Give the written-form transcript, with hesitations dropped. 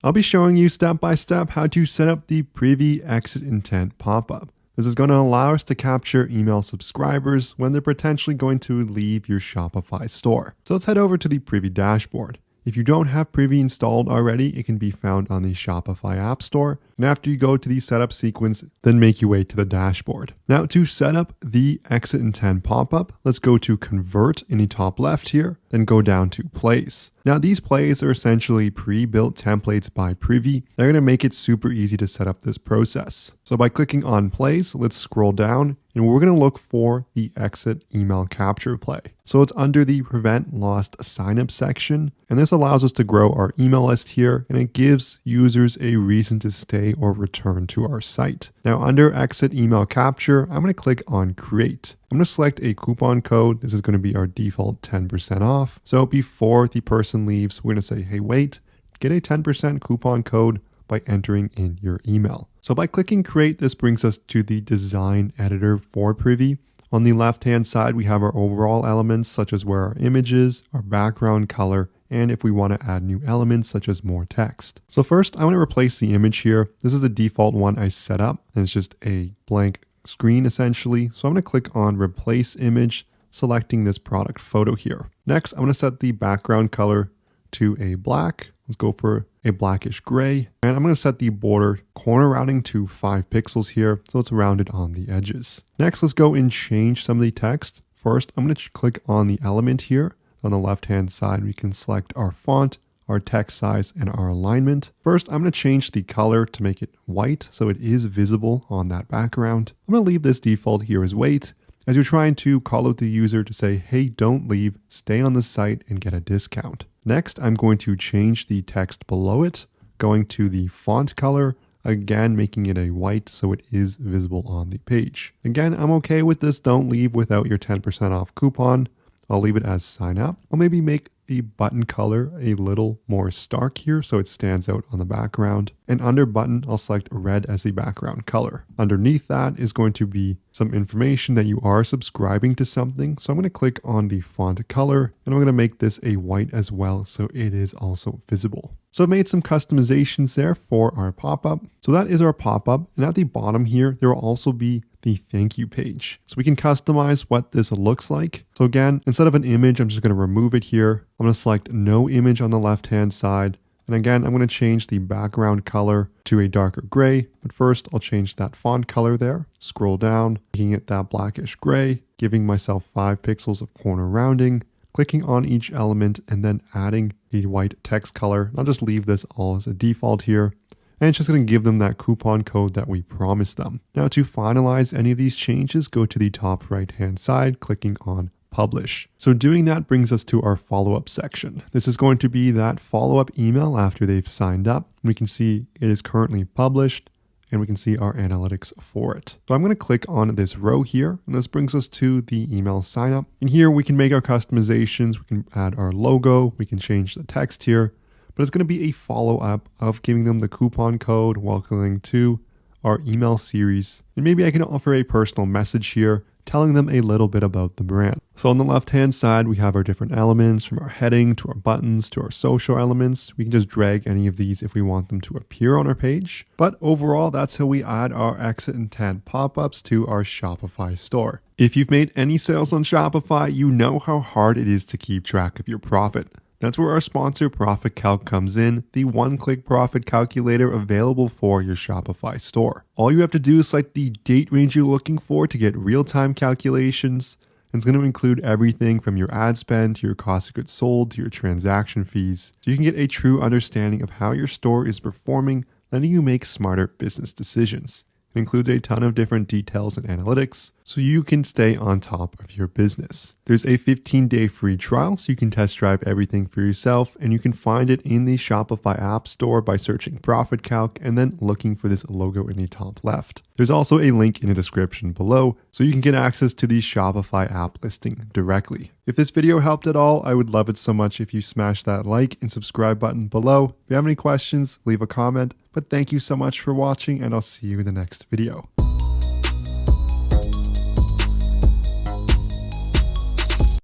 I'll be showing you step by step how to set up the Privy exit intent pop-up. This is going to allow us to capture email subscribers when they're potentially going to leave your Shopify store. So let's head over to the Privy dashboard. If you don't have Privy installed already, it can be found on the Shopify App Store. And after you go to the setup sequence, then make your way to the dashboard. Now to set up the exit intent pop-up, let's go to convert in the top left here, then go down to plays. Now these plays are essentially pre-built templates by Privy. They're going to make it super easy to set up this process. So by clicking on plays, let's scroll down and we're going to look for the exit email capture play. So it's under the prevent lost signup section. And this allows us to grow our email list here and it gives users a reason to stay or return to our site. Now under exit email capture, I'm going to click on create. I'm going to select a coupon code. This is going to be our default 10% off. So before the person leaves, we're going to say, hey, wait, get a 10% coupon code by entering in your email. So by clicking create, this brings us to the design editor for Privy. On the left-hand side, we have our overall elements, such as where our images, our background color, and if we want to add new elements, such as more text. So first, I want to replace the image here. This is the default one I set up, and it's just a blank screen essentially. So I'm going to click on replace image, selecting this product photo here. Next, I'm going to set the background color to a black. Let's go for a blackish gray. And I'm going to set the border corner rounding to 5 pixels here, so it's rounded on the edges. Next, let's go and change some of the text. First, I'm going to click on the element here. On the left-hand side, we can select our font, our text size, and our alignment. First, I'm going to change the color to make it white so it is visible on that background. I'm going to leave this default here as white, as you're trying to call out the user to say, hey, don't leave, stay on the site and get a discount. Next, I'm going to change the text below it, going to the font color, again, making it a white so it is visible on the page. Again, I'm okay with this don't leave without your 10% off coupon. I'll leave it as sign up. I'll maybe make the button color a little more stark here so it stands out on the background. And under button, I'll select red as the background color. Underneath that is going to be some information that you are subscribing to something. So I'm going to click on the font color and I'm going to make this a white as well so it is also visible. So I've made some customizations there for our pop-up. So that is our pop-up. And at the bottom here, there will also be the thank you page. So we can customize what this looks like. So again, instead of an image, I'm just going to remove it here. I'm going to select no image on the left-hand side. And again, I'm going to change the background color to a darker gray. But first, I'll change that font color there. Scroll down, making it that blackish gray, giving myself 5 pixels of corner rounding, clicking on each element, and then adding the white text color. I'll just leave this all as a default here. And it's just going to give them that coupon code that we promised them. Now to finalize any of these changes, go to the top right-hand side, clicking on publish. So doing that brings us to our follow-up section. This is going to be that follow-up email after they've signed up. We can see it is currently published and we can see our analytics for it. So I'm going to click on this row here and this brings us to the email sign up. And here we can make our customizations. We can add our logo. We can change the text here. But it's going to be a follow-up of giving them the coupon code, welcoming to our email series. And maybe I can offer a personal message here, telling them a little bit about the brand. So on the left-hand side, we have our different elements from our heading to our buttons to our social elements. We can just drag any of these if we want them to appear on our page. But overall, that's how we add our exit intent pop-ups to our Shopify store. If you've made any sales on Shopify, you know how hard it is to keep track of your profit. That's where our sponsor Profit Calc comes in, the one-click profit calculator available for your Shopify store. All you have to do is select the date range you're looking for to get real-time calculations. And it's going to include everything from your ad spend to your cost of goods sold to your transaction fees. So you can get a true understanding of how your store is performing, letting you make smarter business decisions. It includes a ton of different details and analytics, so you can stay on top of your business. There's a 15-day free trial, so you can test drive everything for yourself, and you can find it in the Shopify App Store by searching Profit Calc and then looking for this logo in the top left. There's also a link in the description below, so you can get access to the Shopify app listing directly. If this video helped at all, I would love it so much if you smash that like and subscribe button below. If you have any questions, leave a comment. But thank you so much for watching, and I'll see you in the next video.